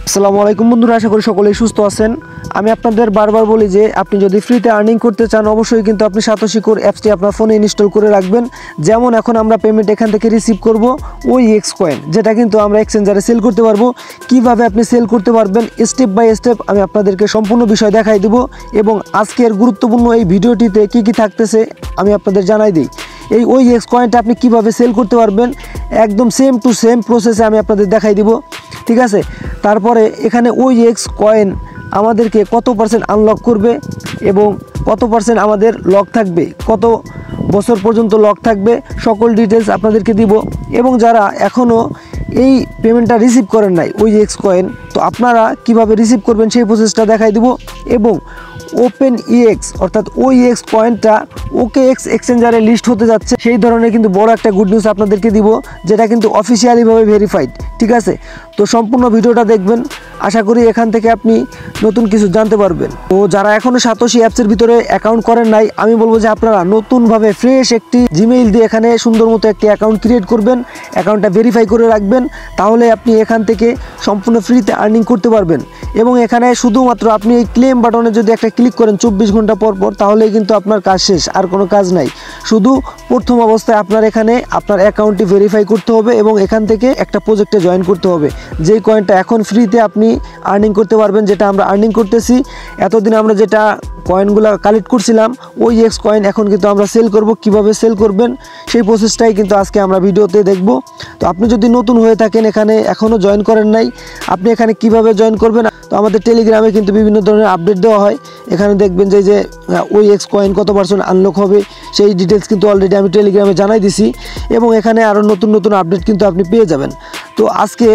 আসসালামু আলাইকুম বন্ধুরা, আশা করি সকলেই সুস্থ আছেন। আমি আপনাদের বারবার বলি যে আপনি যদি ফ্রিতে আর্নিং করতে চান অবশ্যই কিন্তু আপনি সাতোশি কোর অ্যাপসটি আপনার ফোনে ইনস্টল করে রাখবেন। যেমন এখন আমরা পেমেন্ট এখান থেকে রিসিভ করব ওই এক্স কয়েন, যেটা কিন্তু আমরা এক্সচেঞ্জারে সেল করতে পারবো। কিভাবে আপনি সেল করতে পারবেন স্টেপ বাই স্টেপ আমি আপনাদেরকে সম্পূর্ণ বিষয় দেখাই দেব, এবং আজকের গুরুত্বপূর্ণ এই ভিডিওটিতে কি কি থাকতেছে আমি আপনাদের জানাই দিই। এই ওই এক্স কয়েনটা আপনি কিভাবে সেল করতে পারবেন একদম সেম টু সেম প্রসেসে আমি আপনাদের দেখাই দিব, ঠিক আছে। তারপরে এখানে ওই এক্স কয়েন আমাদেরকে কত পার্সেন্ট আনলক করবে এবং কত পার্সেন্ট আমাদের লক থাকবে, কত বছর পর্যন্ত লক থাকবে, সকল ডিটেলস আপনাদেরকে দিব। এবং যারা এখনও এই পেমেন্টটা রিসিভ করেন নাই ওই এক্স কয়েন, তো আপনারা কিভাবে রিসিভ করবেন সেই প্রসেসটা দেখাই দিব। এবং ওপেন ইএক্স অর্থাৎ ওই এক্স কয়েনটা OKX এক্সচেঞ্জারে লিস্ট হতে যাচ্ছে, সেই ধরনের কিন্তু বড় একটা গুড নিউজ আপনাদেরকে দিব, যেটা কিন্তু অফিসিয়ালিভাবে ভেরিফাইড, ঠিক আছে। তো সম্পূর্ণ ভিডিওটা দেখবেন, আশা করি এখান থেকে আপনি নতুন কিছু জানতে পারবেন। তো যারা এখনও সাতোশি অ্যাপসের ভিতরে অ্যাকাউন্ট করেন নাই, আমি বলবো যে আপনারা নতুনভাবে ফ্রেশ একটি জিমেইল দিয়ে এখানে সুন্দর মতো একটি অ্যাকাউন্ট ক্রিয়েট করবেন, অ্যাকাউন্টটা ভেরিফাই করে রাখবেন, তাহলে আপনি এখান থেকে সম্পূর্ণ ফ্রিতে আর্নিং করতে পারবেন। এবং এখানে শুধুমাত্র আপনি এই ক্লেম বাটনে যদি একটা ক্লিক করেন 24 ঘন্টা পর পর, তাহলেই কিন্তু আপনার কাজ শেষ, আর কোনো কাজ নাই। শুধু প্রথম অবস্থায় আপনার এখানে আপনার অ্যাকাউন্টটি ভেরিফাই করতে হবে এবং এখান থেকে একটা প্রজেক্টে জয়েন করতে হবে, যেই কয়েনটা এখন ফ্রিতে আপনি আর্নিং করতে পারবেন, যেটা আমরা আর্নিং করতেছি। এতদিন আমরা যেটা কয়েনগুলো কালেক্ট করছিলাম ওই এক্স কয়েন, এখন কিন্তু আমরা সেল করব। কিভাবে সেল করবেন সেই প্রসেসটাই কিন্তু আজকে আমরা ভিডিওতে দেখব। তো আপনি যদি নতুন হয়ে থাকেন, এখানে এখনও জয়েন করেন নাই, আপনি এখানে কিভাবে জয়েন করবেন, তো আমাদের টেলিগ্রামে কিন্তু বিভিন্ন ধরনের আপডেট দেওয়া হয়। এখানে দেখবেন যে ওই এক্স কয়েন কত পার্সেন্ট আনলক হবে সেই ডিটেলস কিন্তু অলরেডি আমি টেলিগ্রামে জানাই দিছি, এবং এখানে আরও নতুন নতুন আপডেট কিন্তু আপনি পেয়ে যাবেন। তো আজকে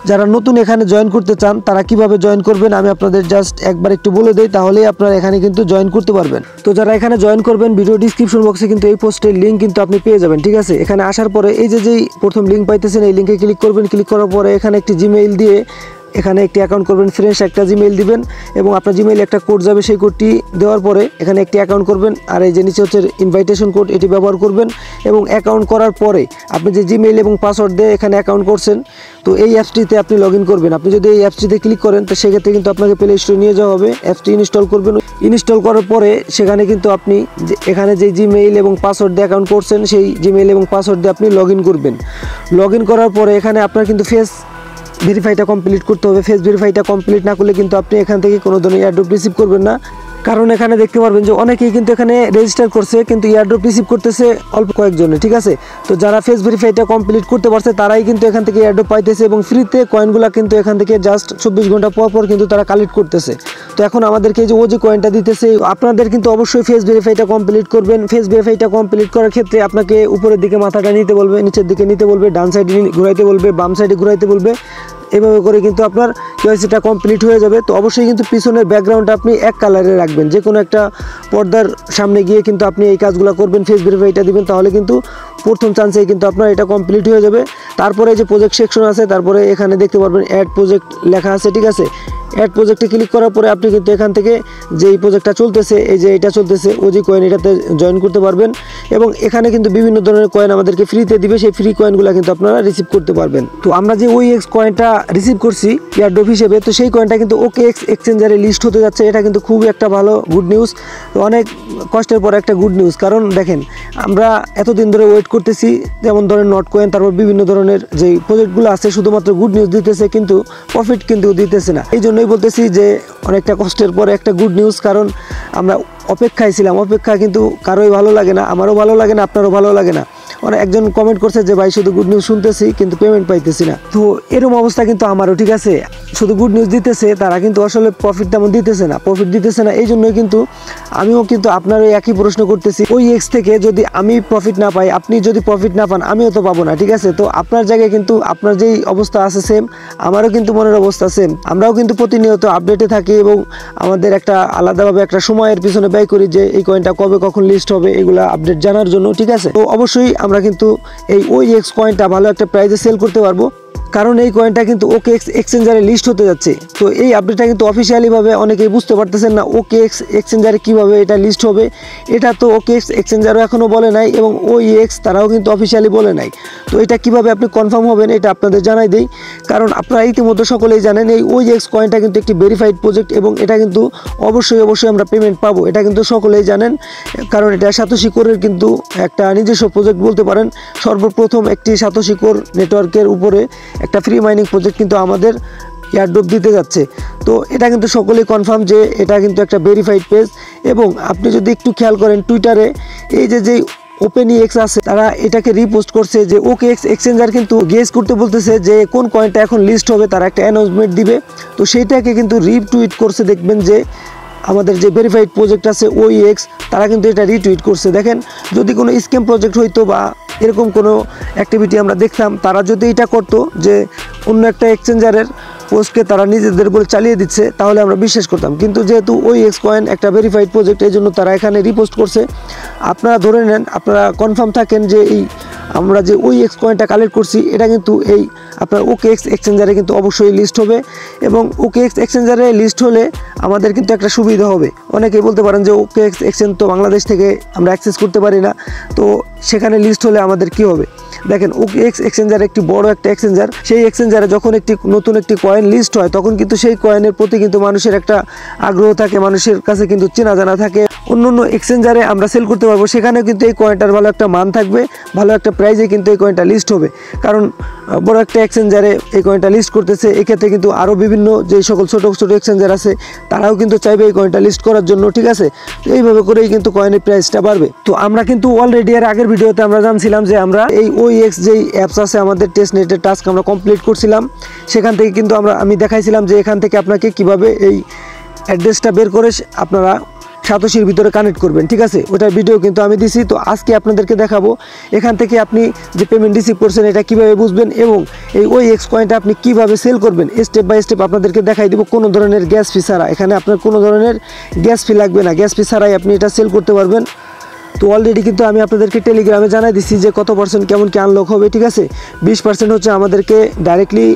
যারা নতুন এখানে জয়েন করতে চান তারা কিভাবে জয়েন করবেন আমি আপনাদের জাস্ট একবার একটু বলে দেই, তাহলেই আপনারা এখানে কিন্তু জয়েন করতে পারবেন। তো যারা এখানে জয়েন করবেন, ভিডিও ডিসক্রিপশন বক্সে কিন্তু এই পোস্টের লিঙ্ক কিন্তু আপনি পেয়ে যাবেন, ঠিক আছে। এখানে আসার পরে এই যেই প্রথম লিঙ্ক পাইতেছেন এই লিঙ্কে ক্লিক করবেন। ক্লিক করার পরে এখানে একটি জিমেইল দিয়ে এখানে একটি অ্যাকাউন্ট করবেন, ফ্রেশ একটা জিমেইল দিবেন, এবং আপনার জিমেইলে একটা কোড যাবে, সেই কোডটি দেওয়ার পরে এখানে একটি অ্যাকাউন্ট করবেন। আর এই যে নিচে হচ্ছে ইনভাইটেশন কোড, এটি ব্যবহার করবেন। এবং অ্যাকাউন্ট করার পরে আপনি যে জিমেইল এবং পাসওয়ার্ড দিয়ে এখানে অ্যাকাউন্ট করছেন, তো এই অ্যাপসটিতে আপনি লগ ইন করবেন। আপনি যদি এই অ্যাপসটিতে ক্লিক করেন তো সেক্ষেত্রে কিন্তু আপনাকে প্লে স্টোরে নিয়ে যাওয়া হবে, অ্যাপসটি ইনস্টল করবেন। ইনস্টল করার পরে সেখানে কিন্তু আপনি এখানে যে জিমেইল এবং পাসওয়ার্ড দিয়ে অ্যাকাউন্ট করছেন সেই জিমেইল এবং পাসওয়ার্ড দিয়ে আপনি লগ ইন করবেন। লগ ইন করার পরে এখানে আপনার কিন্তু ফেস ভেরিফাইটা কমপ্লিট করতে হবে। ফেস ভেরিফাইটা কমপ্লিট না করলে কিন্তু আপনি এখান থেকে কোনো ধরনের এয়ারড্রপ রিসিভ করবেন না, কারণ এখানে দেখতে পারবেন যে অনেকেই কিন্তু এখানে রেজিস্টার করছে কিন্তু এয়ারড্রপ রিসিভ করতেছে অল্প কয়েকজনে, ঠিক আছে। তো যারা ফেস ভেরিফাইটা কমপ্লিট করতে পারছে তারাই কিন্তু এখান থেকে এয়ারড্রপ পাইতেছে, এবং ফ্রিতে কয়েনগুলো কিন্তু এখান থেকে জাস্ট 24 ঘন্টা পর পর কিন্তু তারা কালেক্ট করতেছে। তো এখন আমাদেরকে যে কয়েনটা দিতেছে, আপনাদের কিন্তু অবশ্যই ফেস ভেরিফাইটা কমপ্লিট করবেন। ফেস ভেরিফাইটা কমপ্লিট করার ক্ষেত্রে আপনাকে উপরের দিকে মাথাটা নিতে বলবে, নিচের দিকে নিতে বলবে, ডান সাইডে ঘুরাইতে বলবে, বাম সাইডে ঘুরাইতে বলবে। এভাবে করে কিন্তু আপনার কেওয়াইসিটা কমপ্লিট হয়ে যাবে। তো অবশ্যই কিন্তু পিছনের ব্যাকগ্রাউন্ডটা আপনি এক কালারে রাখবেন, যে কোনো একটা পর্দার সামনে গিয়ে কিন্তু আপনি এই কাজগুলো করবেন, ফেস ভেরিফাইটা দিবেন, তাহলে কিন্তু প্রথম চান্সেই কিন্তু আপনার এটা কমপ্লিট হয়ে যাবে। তারপরে যে প্রজেক্ট সেকশন আছে, তারপরে এখানে দেখতে পারবেন অ্যাড প্রজেক্ট লেখা আছে, ঠিক আছে। অ্যাড প্রজেক্টে ক্লিক করার পরে আপনি কিন্তু এখান থেকে যেই প্রজেক্টটা চলতেছে, এই যে এটা চলতেছে ওজি কয়েন, এটাতে জয়েন করতে পারবেন। এবং এখানে কিন্তু বিভিন্ন ধরনের কয়েন আমাদেরকে ফ্রিতে দিবে, সেই ফ্রি কয়েনগুলো কিন্তু আপনারা রিসিভ করতে পারবেন। তো আমরা যে ওই এক্স কয়েনটা রিসিভ করছি এয়ারড্রপ হিসেবে, তো সেই কয়েনটা কিন্তু OKX এক্সচেঞ্জারে লিস্ট হতে যাচ্ছে। এটা কিন্তু খুবই একটা ভালো গুড নিউজ, অনেক কষ্টের পর একটা গুড নিউজ। কারণ দেখেন আমরা এতদিন ধরে ওয়েট করতেছি, যেমন ধরেন নট কয়েন, তারপর বিভিন্ন ধরনের যে প্রজেক্টগুলো আছে শুধুমাত্র গুড নিউজ দিতেছে, কিন্তু প্রফিট কিন্তু দিতেছে না। এই জন্যই বলতেছি যে অনেকটা কষ্টের পরে একটা গুড নিউজ, কারণ আমরা অপেক্ষায় ছিলাম। অপেক্ষা কিন্তু কারোই ভালো লাগে না, আমারও ভালো লাগে না, আপনারও ভালো লাগে না। একজন কমেন্ট করছে যে ভাই শুধু গুড নিউজ শুনতেছি কিন্তু পেমেন্ট পাইতেছি না। তো এরকম অবস্থা কিন্তু আমারও, ঠিক আছে। শুধু গুড নিউজ দিতেছে, তারা কিন্তু আসলে প্রফিট তেমন দিতেছে না। এই জন্যই কিন্তু আমিও কিন্তু আপনার ওই একই প্রশ্ন করতেছি, ওই এক্স থেকে যদি আমি প্রফিট না পাই, আপনি যদি প্রফিট না পান, আমিও তো পাবো না, ঠিক আছে। তো আপনার জায়গায় কিন্তু আপনার যেই অবস্থা আছে সেম, আমারও কিন্তু মনের অবস্থা সেম। আমরাও কিন্তু প্রতিনিয়ত আপডেটে থাকি এবং আমাদের একটা আলাদাভাবে একটা সময়ের পিছনে ব্যয় করি যে এই কয়েনটা কবে কখন লিস্ট হবে এগুলা আপডেট জানার জন্য, ঠিক আছে। তো অবশ্যই আমরা কিন্তু এই ওই এক্স কয়েনটা ভালো একটা প্রাইসে সেল করতে পারবো। কারণ এই কয়েনটা কিন্তু OKX এক্সচেঞ্জারে লিস্ট হতে যাচ্ছে। তো এই আপডেটটা কিন্তু অফিসিয়ালিভাবে অনেকেই বুঝতে পারতেছেন না OKX এক্সচেঞ্জারে কীভাবে এটা লিস্ট হবে। এটা তো OKX এক্সচেঞ্জারও এখনও বলে নাই এবং OEX তারাও কিন্তু অফিসিয়ালি বলে নাই। তো এটা কিভাবে আপনি কনফার্ম হবেন এটা আপনাদের জানাই দেই, কারণ আপনারা ইতিমধ্যে সকলেই জানেন এই OEX কয়েনটা কিন্তু একটি ভেরিফাইড প্রজেক্ট এবং এটা কিন্তু অবশ্যই আমরা পেমেন্ট পাবো, এটা কিন্তু সকলেই জানেন। কারণ এটা সাতোশি কোরের কিন্তু একটা নিজস্ব প্রজেক্ট বলতে পারেন। সর্বপ্রথম একটি সাতোশি কোর নেটওয়ার্কের উপরে একটা ফ্রি মাইনিং প্রজেক্ট কিন্তু আমাদের এয়ারড্রপ দিতে যাচ্ছে। তো এটা কিন্তু সকলেই কনফার্ম যে এটা কিন্তু একটা ভেরিফাইড পেজ। এবং আপনি যদি একটু খেয়াল করেন টুইটারে এই যে OpenEX আছে তারা এটাকে রিপোস্ট করছে যে OKX এক্সচেঞ্জার কিন্তু গেস করতে বলতেছে যে কোন কয়েনটা এখন লিস্ট হবে, তারা একটা অ্যানাউন্সমেন্ট দিবে। তো সেইটাকে কিন্তু রিটুইট করছে, দেখবেন যে আমাদের যে ভেরিফাইড প্রজেক্ট আছে OEX তারা কিন্তু এটা রিটুইট করছে। দেখেন যদি কোনো স্ক্যাম প্রজেক্ট হইতো বা এরকম কোনো অ্যাক্টিভিটি আমরা দেখতাম, তারা যদি এটা করতো যে অন্য একটা এক্সচেঞ্জারের পোস্টকে তারা নিজেদের বলে চালিয়ে দিচ্ছে, তাহলে আমরা বিশ্বাস করতাম। কিন্তু যেহেতু OEX কয়েন একটা ভেরিফাইড প্রজেক্ট, এই জন্য তারা এখানে রিপোস্ট করছে। আপনারা ধরে নেন, আপনারা কনফার্ম থাকেন যে এই আমরা যে OEX কয়েনটা কালেক্ট করছি এটা কিন্তু এই আপনার OKX এক্সচেঞ্জারে কিন্তু অবশ্যই লিস্ট হবে। এবং OKX এক্সচেঞ্জারে লিস্ট হলে আমাদের কিন্তু একটা সুবিধা হবে। অনেকেই বলতে পারেন যে OKX এক্সচেঞ্জ তো বাংলাদেশ থেকে আমরা অ্যাক্সেস করতে পারি না, তো সেখানে লিস্ট হলে আমাদের কি হবে। দেখেন OKX এক্সচেঞ্জার একটি বড় একটা এক্সচেঞ্জার, সেই এক্সচেঞ্জারে যখন নতুন একটি কয়েন লিস্ট হয় তখন কিন্তু সেই কয়েনের প্রতি কিন্তু মানুষের একটা আগ্রহ থাকে, মানুষের কাছে কিন্তু চেনা জানা থাকে। অন্য এক্সচেঞ্জারে আমরা সেল করতে পারবো, সেখানেও কিন্তু এই কয়েনটার ভালো একটা মান থাকবে, ভালো একটা প্রাইজে কিন্তু এই কয়েনটা লিস্ট হবে। কারণ বড় একটা এক্সচেঞ্জারে এই কয়েনটা লিস্ট করতেছে, এক্ষেত্রে কিন্তু আরও বিভিন্ন যে সকল ছোটো এক্সচেঞ্জার আছে তারাও কিন্তু চাইবে এই কয়েনটা লিস্ট করার জন্য, ঠিক আছে। তো এইভাবে করেই কিন্তু কয়েনের প্রাইসটা বাড়বে। তো আমরা কিন্তু অলরেডি এর আগের ভিডিওতে আমরা জানছিলাম যে আমরা এই OEX যেই অ্যাপস আছে আমাদের টেস্টনেটের টাস্ক আমরা কমপ্লিট করছিলাম, সেখান থেকে কিন্তু আমি দেখাইছিলাম যে এখান থেকে আপনাকে কিভাবে এই অ্যাড্রেসটা বের করে আপনারা সাতোশির ভিতরে কানেক্ট করবেন, ঠিক আছে। ওটার ভিডিও কিন্তু আমি দিছি। তো আজকে আপনাদেরকে দেখাবো এখান থেকে আপনি যে পেমেন্ট রিসিভ করছেন এটা কিভাবে বুঝবেন এবং এই OEX কয়েনটা আপনি কিভাবে সেল করবেন স্টেপ বাই স্টেপ আপনাদেরকে দেখাই দেবো। কোনো ধরনের গ্যাস ফি ছাড়া, এখানে আপনার কোনো ধরনের গ্যাস ফি লাগবে না, গ্যাস ফি ছাড়াই আপনি এটা সেল করতে পারবেন। তো অলরেডি কিন্তু আমি আপনাদেরকে টেলিগ্রামে জানাই দিচ্ছি যে কত পার্সেন্ট কেমন কি আনলক হবে, ঠিক আছে। 20% হচ্ছে আমাদেরকে ডাইরেক্টলি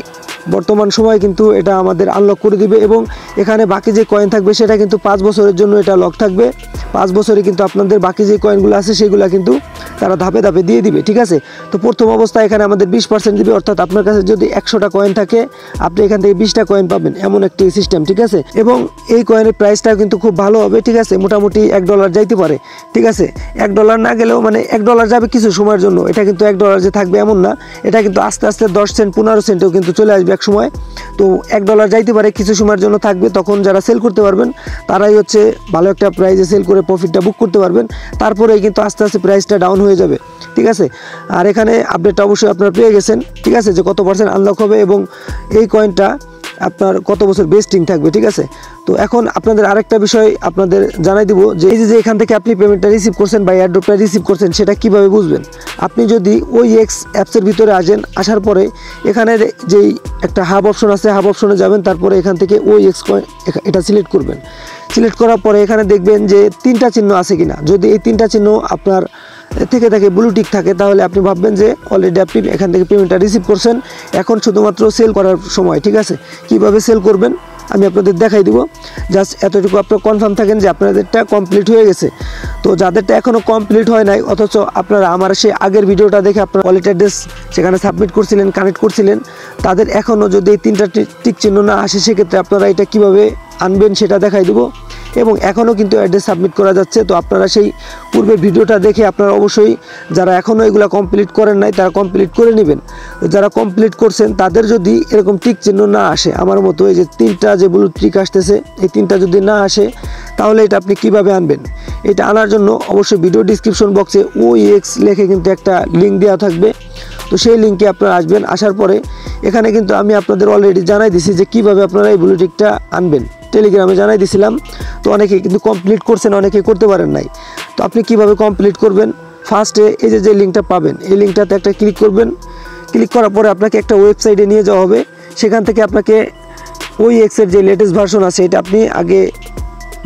বর্তমান সময়ে কিন্তু এটা আমাদের আনলক করে দিবে এবং এখানে বাকি যে কয়েন থাকবে সেটা কিন্তু 5 বছরের জন্য এটা লক থাকবে। 5 বছরে কিন্তু আপনাদের বাকি যে কয়েনগুলো আছে সেগুলো কিন্তু তারা ধাপে ধাপে দিয়ে দিবে, ঠিক আছে। তো প্রথম অবস্থায় এখানে আমাদের 20% দিবে, অর্থাৎ আপনার কাছে যদি 100টা কয়েন থাকে আপনি এখান থেকে 20টা কয়েন পাবেন, এমন একটি সিস্টেম, ঠিক আছে। এবং এই কয়েনের প্রাইসটাও কিন্তু খুব ভালো হবে, ঠিক আছে। মোটামুটি $1 যাইতে পারে, ঠিক আছে। $1 না গেলেও মানে $1 যাবে কিছু সময়ের জন্য, এটা কিন্তু $1 যে থাকবে এমন না, এটা কিন্তু আস্তে আস্তে 10 সেন্ট 15 সেন্টেও কিন্তু চলে আসবে এক সময়। তো $1 যাইতে পারে, কিছু সময়ের জন্য থাকবে, তখন যারা সেল করতে পারবেন তারাই হচ্ছে ভালো একটা প্রাইসে সেল করে প্রফিটটা বুক করতে পারবেন। তারপরেই কিন্তু আস্তে আস্তে প্রাইসটা ডাউন হয়ে যাবে, ঠিক আছে। আর এখানে আপডেটটা অবশ্যই আপনারা পেয়ে গেছেন, ঠিক আছে, যে কত পার্সেন্ট আনলক হবে এবং এই কয়েনটা আপনার কত বছর বেস্টিং থাকবে, ঠিক আছে। তো এখন আপনাদের আরেকটা বিষয় আপনাদের জানাই দিব যে এই যে এখান থেকে আপনি পেমেন্টটা রিসিভ করছেন বা এয়ারড্রপটা রিসিভ করছেন সেটা কিভাবে বুঝবেন। আপনি যদি OEX অ্যাপসের ভিতরে আসার পরে এখানে যেই একটা হাব অপশন আছে, হাব অপশনে যাবেন, তারপরে এখান থেকে OEX কয়েন এটা সিলেক্ট করবেন। সিলেক্ট করার পরে এখানে দেখবেন যে 3টা চিহ্ন আছে কিনা। যদি এই 3টা চিহ্ন আপনার থেকে থাকে ব্লু টিক থাকে তাহলে আপনি ভাববেন যে অলরেডি আপনি এখান থেকে পেমেন্টটা রিসিভ করছেন, এখন শুধুমাত্র সেল করার সময়, ঠিক আছে। কিভাবে সেল করবেন আমি আপনাদের দেখাই দিব, জাস্ট এতটুকু আপনারা কনফার্ম থাকেন যে আপনাদেরটা কমপ্লিট হয়ে গেছে। তো যাদেরটা এখনও কমপ্লিট হয় নাই অথচ আপনারা আমার সেই আগের ভিডিওটা দেখে আপনার ওয়ালেট অ্যাড্রেস সেখানে সাবমিট করছিলেন, কানেক্ট করছিলেন, তাদের এখনও যদি এই 3টা টিক চিহ্ন না আসে সেক্ষেত্রে আপনারা এটা কিভাবে আনবেন সেটা দেখাই দেবো। এবং এখনও কিন্তু অ্যাড্রেস সাবমিট করা যাচ্ছে। তো আপনারা সেই পূর্বের ভিডিওটা দেখে আপনারা অবশ্যই যারা এখনও এগুলো কমপ্লিট করেন নাই তারা কমপ্লিট করে নেবেন। যারা কমপ্লিট করছেন তাদের যদি এরকম টিক চিহ্ন না আসে আমার মতো, এই যে 3টা যে ব্লু টিক আসতেছে এই 3টা যদি না আসে তাহলে এটা আপনি কিভাবে আনবেন। এটা আনার জন্য অবশ্যই ভিডিও ডিসক্রিপশন বক্সে OEX লেখে কিন্তু একটা লিঙ্ক দেওয়া থাকবে। তো সেই লিঙ্কে আপনারা আসবেন, আসার পরে এখানে কিন্তু আমি আপনাদের অলরেডি জানাই দিছি যে কিভাবে আপনারা এই ব্লু টিকটা আনবেন, টেলিগ্রামে জানাই দিছিলাম। তো অনেকে কিন্তু কমপ্লিট করছেন, অনেকে করতে পারেন নাই। তো আপনি কিভাবে কমপ্লিট করবেন, ফার্স্টে এই যে লিঙ্কটা পাবেন এই লিঙ্কটাতে একটা ক্লিক করবেন। ক্লিক করার পরে আপনাকে একটা ওয়েবসাইটে নিয়ে যাওয়া হবে, সেখান থেকে আপনাকে OEX এর যে লেটেস্ট ভার্সন আছে এটা আপনি আগে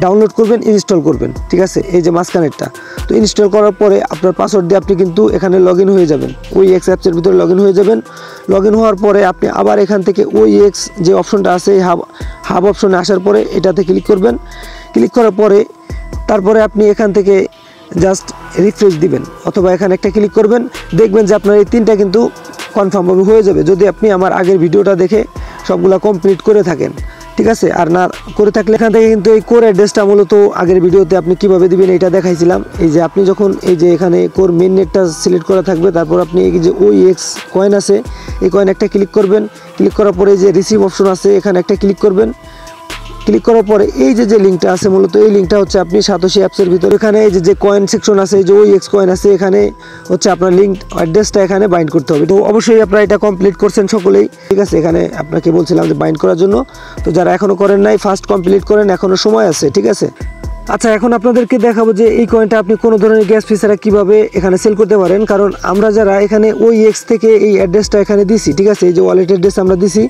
ডাউনলোড করবেন, ইনস্টল করবেন, ঠিক আছে। এই যে মাঝখানেরটা তো ইনস্টল করার পরে আপনার পাসওয়ার্ড দিয়ে আপনি কিন্তু এখানে লগ ইন হয়ে যাবেন, OEX অ্যাপসের ভিতরে লগ ইন হয়ে যাবেন। লগ ইন হওয়ার পরে আপনি আবার এখান থেকে OEX যে অপশনটা আছে এই হাব অপশনে আসার পরে এটাতে ক্লিক করবেন। ক্লিক করার পরে তারপরে আপনি এখান থেকে জাস্ট রিফ্রেশ দিবেন অথবা এখানে একটা ক্লিক করবেন, দেখবেন যে আপনার এই 3টা কিন্তু কনফার্মভাবে হয়ে যাবে যদি আপনি আমার আগের ভিডিওটা দেখে সবগুলা কমপ্লিট করে থাকেন, ঠিক আছে। আর না করে থাকলে এখান থেকে কিন্তু এই কোর অ্যাড্রেসটা মূলত আগের ভিডিওতে আপনি কিভাবে দিবেন এটা দেখাইছিলাম। এই যে আপনি যখন এই যে এখানে কোর মেইন নেটটা সিলেক্ট করা থাকবে, তারপর আপনি এই যে OEX কয়েন আছে এই কয়েন একটা ক্লিক করবেন। ক্লিক করার পরে যে রিসিভ অপশন আছে এখানে একটা ক্লিক করবেন। ক্লিক করার পরে এই যে লিঙ্কটা আছে মূলত এই লিঙ্কটা হচ্ছে আপনি সাতোশি অ্যাপসের ভিতরে এখানে এই যে কয়েন সেকশন আছে, এই যে OEX কয়েন আছে, এখানে হচ্ছে আপনার লিঙ্ক অ্যাড্রেসটা এখানে বাইন্ড করতে হবে। তো অবশ্যই আপনারা এটা কমপ্লিট করছেন সকলেই, ঠিক আছে। এখানে আপনাকে বলছিলাম যে বাইন্ড করার জন্য, তো যারা এখনও করেন নাই ফার্স্ট কমপ্লিট করেন, এখনও সময় আছে, ঠিক আছে। আচ্ছা, এখন আপনাদেরকে দেখাবো যে এই কয়েনটা আপনি কোনো ধরনের গ্যাস ফি ছাড়া কীভাবে এখানে সেল করতে পারেন। কারণ আমরা যারা এখানে OEX থেকে এই অ্যাড্রেসটা এখানে দিছি, ঠিক আছে, এই যে ওয়ালেট অ্যাড্রেস আমরা দিছি,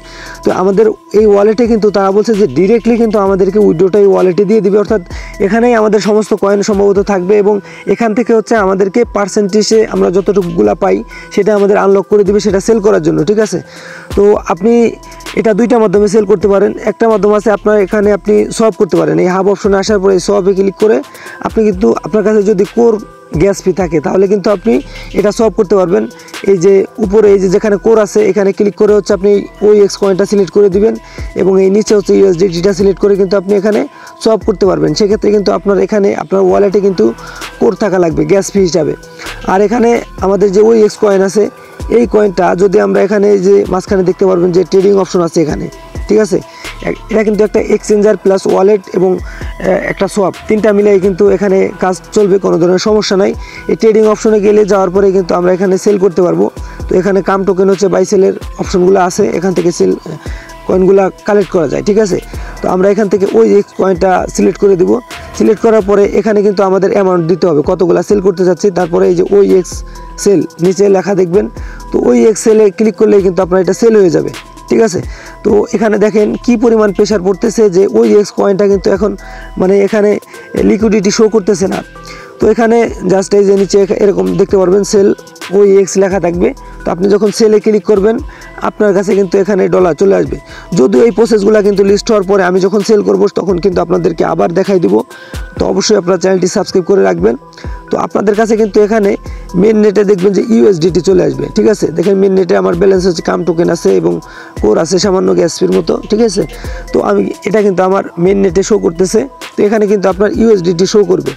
তো আমাদের এই ওয়ালেটে কিন্তু তারা বলছে যে ডিরেক্টলি কিন্তু আমাদেরকে উইথড্রটা এই ওয়ালেটে দিয়ে দিবে, অর্থাৎ এখানেই আমাদের সমস্ত কয়েন সম্ভবত থাকবে এবং এখান থেকে হচ্ছে আমাদেরকে পার্সেন্টেজে আমরা যতটুকুগুলা পাই সেটা আমাদের আনলক করে দিবে সেটা সেল করার জন্য, ঠিক আছে। তো আপনি এটা দুইটা মাধ্যমে সেল করতে পারেন। একটা মাধ্যম আছে আপনার এখানে আপনি সলভ করতে পারেন, এই হাব অপশনে আসার পরে সলভে ক্লিক করে আপনি কিন্তু আপনার কাছে যদি কোর গ্যাস ফি থাকে তাহলে কিন্তু আপনি এটা সলভ করতে পারবেন। এই যে উপরে এই যে যেখানে কোর আছে এখানে ক্লিক করে হচ্ছে আপনি OEX কয়েনটা সিলেক্ট করে দিবেন এবং এই নিচে হচ্ছে USDTটা সিলেক্ট করে কিন্তু আপনি এখানে সলভ করতে পারবেন। সেক্ষেত্রে কিন্তু আপনার এখানে আপনার ওয়ালেটে কিন্তু কোর থাকা লাগবে গ্যাস ফি হিসাবে। আর এখানে আমাদের যে OEX কয়েন আছে এই কয়েনটা যদি আমরা এখানে যে মাঝখানে দেখতে পারবেন যে ট্রেডিং অপশন আছে এখানে, ঠিক আছে, এটা কিন্তু একটা এক্সচেঞ্জার প্লাস ওয়ালেট এবং একটা সোয়াপ, 3টা মিলাই কিন্তু এখানে কাজ চলবে, কোনো ধরনের সমস্যা নাই। এই ট্রেডিং অপশনে গেলে যাওয়ার পরে কিন্তু আমরা এখানে সেল করতে পারবো। তো এখানে কাম টোকেন হচ্ছে বাই সেলের অপশনগুলো আছে, এখান থেকে সেল কয়েনগুলো কালেক্ট করা যায়, ঠিক আছে। তো আমরা এখান থেকে OEX কয়েনটা সিলেক্ট করে দেবো। সিলেক্ট করার পরে এখানে কিন্তু আমাদের অ্যামাউন্ট দিতে হবে কতগুলো সেল করতে চাচ্ছি, তারপরে এই যে OEX সেল নিচে লেখা দেখবেন, তো OEX সেলে ক্লিক করলেই কিন্তু আপনার এটা সেল হয়ে যাবে, ঠিক আছে। তো এখানে দেখেন কি পরিমাণ প্রেশার পড়তেছে যে OEX কয়েনটা কিন্তু এখন মানে এখানে লিকুইডিটি শো করতেছে না। তো এখানে জাস্ট এই যে নিচে এরকম দেখতে পারবেন সেল OEX লেখা থাকবে। তো আপনি যখন সেলে ক্লিক করবেন আপনার কাছে কিন্তু এখানে ডলার চলে আসবে। যদিও এই প্রসেসগুলো কিন্তু লিস্ট হওয়ার পরে আমি যখন সেল করব তখন কিন্তু আপনাদেরকে আবার দেখাই দিব। তো অবশ্যই আপনার চ্যানেলটি সাবস্ক্রাইব করে রাখবেন। তো আপনাদের কাছে কিন্তু এখানে মেন নেটে দেখবেন যে USDT চলে আসবে, ঠিক আছে। দেখেন মেন নেটে আমার ব্যালেন্স হচ্ছে কাম টোকেন আছে এবং কোর আছে সামান্য গ্যাস ফির মতো, ঠিক আছে। তো আমি এটা কিন্তু আমার মেন নেটে শো করতেছে, তো এখানে কিন্তু আপনার USDT শো করবে,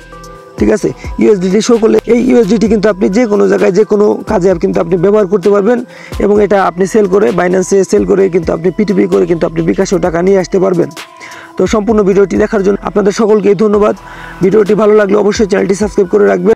ঠিক আছে। USDT শো করলে এই USDT কিন্তু আপনি যে কোনো জায়গায় যে কোনো কাজে কিন্তু আপনি ব্যবহার করতে পারবেন এবং এটা আপনি সেল করে বাইন্যান্সে সেল করে কিন্তু আপনি P2P করে কিন্তু আপনি বিকাশেও টাকা নিয়ে আসতে পারবেন। তো সম্পূর্ণ ভিডিওটি দেখার জন্য আপনাদের সকলকেই ধন্যবাদ। ভিডিওটি ভালো লাগলে অবশ্যই চ্যানেলটি সাবস্ক্রাইব করে রাখবেন।